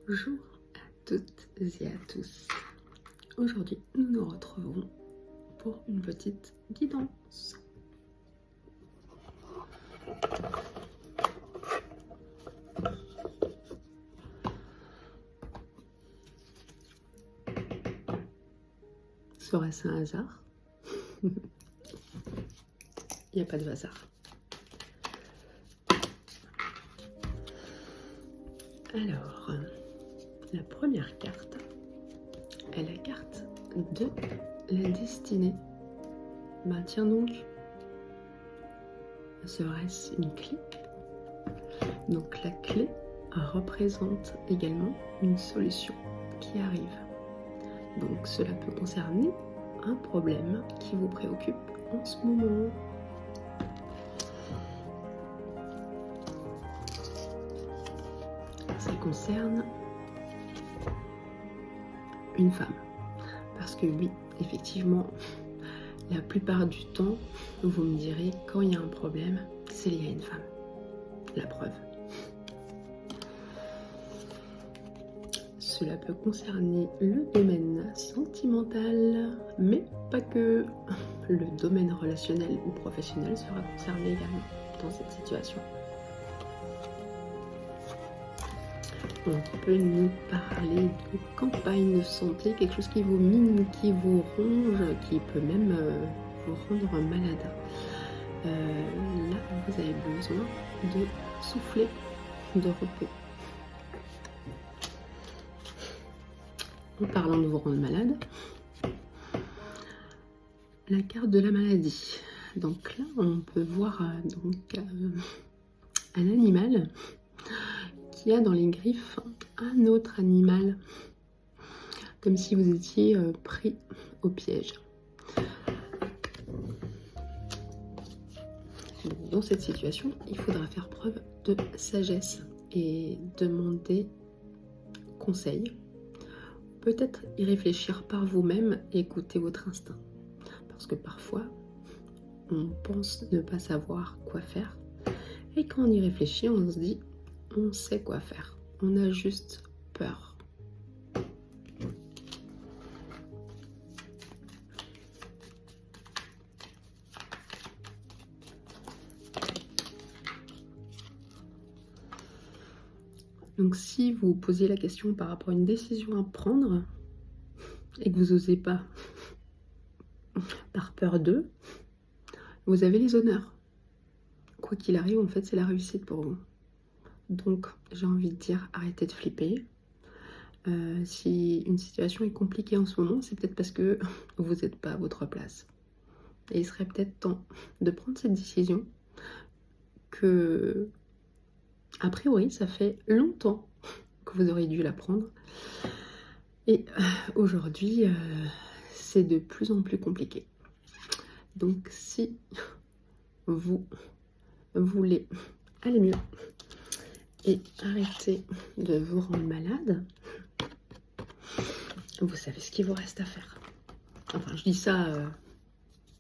Bonjour à toutes et à tous. Aujourd'hui, nous nous retrouvons pour une petite guidance. Serait-ce un hasard? Il n'y a pas de hasard. Alors, la première carte est la carte de la destinée. Bah tiens donc, serait-ce une clé? Donc la clé représente également une solution qui arrive. Donc cela peut concerner un problème qui vous préoccupe en ce moment. Ça concerne une femme. Parce que oui, effectivement, la plupart du temps, vous me direz, quand il y a un problème, c'est lié à une femme. La preuve. Cela peut concerner le domaine sentimental, mais pas que. Le domaine relationnel ou professionnel sera concerné également dans cette situation. On peut nous parler de campagne de santé, quelque chose qui vous mine, qui vous ronge, qui peut même vous rendre malade. Là, vous avez besoin de souffler, de repos. En parlant de vous rendre malade, la carte de la maladie. Donc là, on peut voir un animal qui a dans les griffes un autre animal, comme si vous étiez pris au piège. Dans cette situation, il faudra faire preuve de sagesse et demander conseil. Peut-être y réfléchir par vous-même et écouter votre instinct. Parce que parfois, on pense ne pas savoir quoi faire. Et quand on y réfléchit, on se dit, on sait quoi faire. On a juste peur. Donc si vous posez la question par rapport à une décision à prendre et que vous n'osez pas par peur d'eux, vous avez les honneurs. Quoi qu'il arrive, en fait, c'est la réussite pour vous. Donc, j'ai envie de dire, arrêtez de flipper. Si une situation est compliquée en ce moment, c'est peut-être parce que vous n'êtes pas à votre place. Et il serait peut-être temps de prendre cette décision que, a priori, ça fait longtemps que vous auriez dû la prendre. Et aujourd'hui, c'est de plus en plus compliqué. Donc, si vous voulez aller mieux et arrêter de vous rendre malade, vous savez ce qu'il vous reste à faire. Enfin, je dis ça,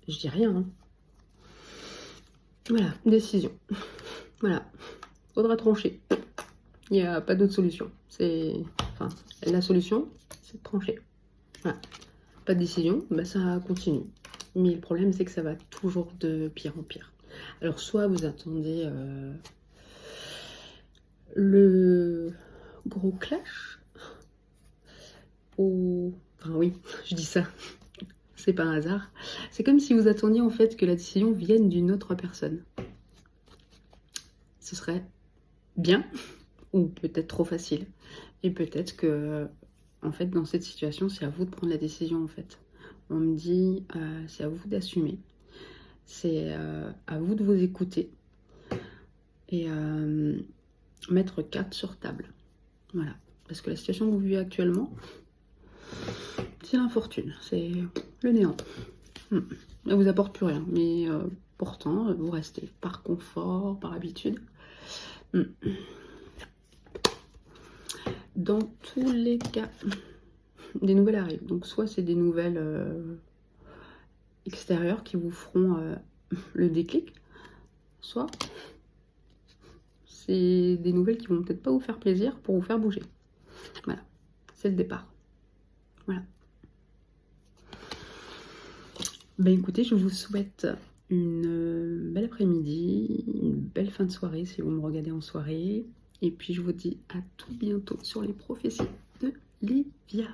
je dis rien. Hein. Voilà, décision. Voilà, faudra trancher. Il n'y a pas d'autre solution. La solution, c'est de trancher. Voilà. Pas de décision, bah ça continue. Mais le problème, c'est que ça va toujours de pire en pire. Alors, soit vous attendez le gros clash, ou... Enfin oui, je dis ça, c'est pas un hasard. C'est comme si vous attendiez en fait que la décision vienne d'une autre personne. Ce serait bien, ou peut-être trop facile. Et peut-être que, en fait, dans cette situation, c'est à vous de prendre la décision, en fait. On me dit, c'est à vous d'assumer. C'est à vous de vous écouter. Et mettre carte sur table. Voilà. Parce que la situation que vous vivez actuellement, c'est l'infortune. C'est le néant. Elle ne vous apporte plus rien. Mais pourtant, vous restez par confort, par habitude. Dans tous les cas, des nouvelles arrivent. Donc soit c'est des nouvelles extérieures qui vous feront le déclic, soit c'est des nouvelles qui vont peut-être pas vous faire plaisir pour vous faire bouger. Voilà, c'est le départ. Voilà. Ben écoutez, je vous souhaite une belle après-midi, une belle fin de soirée si vous me regardez en soirée. Et puis je vous dis à tout bientôt sur les prophéties de Livia.